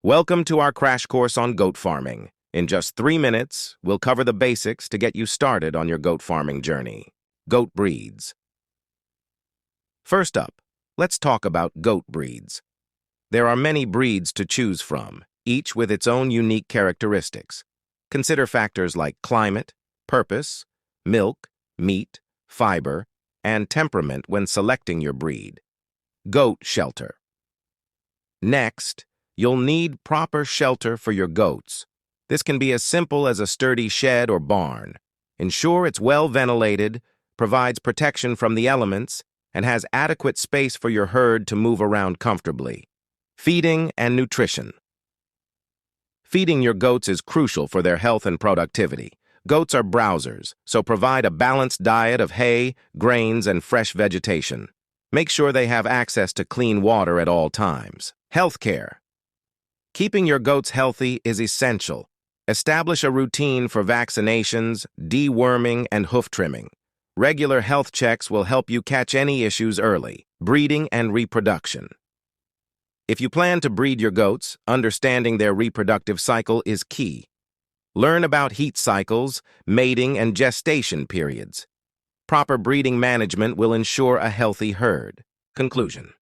Welcome to our crash course on goat farming. In just 3 minutes, we'll cover the basics to get you started on your goat farming journey. Goat breeds. First up, let's talk about goat breeds. There are many breeds to choose from, each with its own unique characteristics. Consider factors like climate, purpose, milk, meat, fiber, and temperament when selecting your breed. Goat shelter. Next, you'll need proper shelter for your goats. This can be as simple as a sturdy shed or barn. Ensure it's well ventilated, provides protection from the elements, and has adequate space for your herd to move around comfortably. Feeding and nutrition. Feeding your goats is crucial for their health and productivity. Goats are browsers, so provide a balanced diet of hay, grains, and fresh vegetation. Make sure they have access to clean water at all times. Healthcare. Keeping your goats healthy is essential. Establish a routine for vaccinations, deworming, and hoof trimming. Regular health checks will help you catch any issues early. Breeding and reproduction. If you plan to breed your goats, understanding their reproductive cycle is key. Learn about heat cycles, mating, and gestation periods. Proper breeding management will ensure a healthy herd. Conclusion.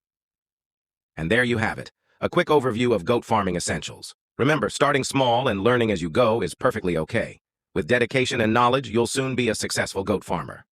And there you have it, a quick overview of goat farming essentials. Remember, starting small and learning as you go is perfectly okay. With dedication and knowledge, you'll soon be a successful goat farmer.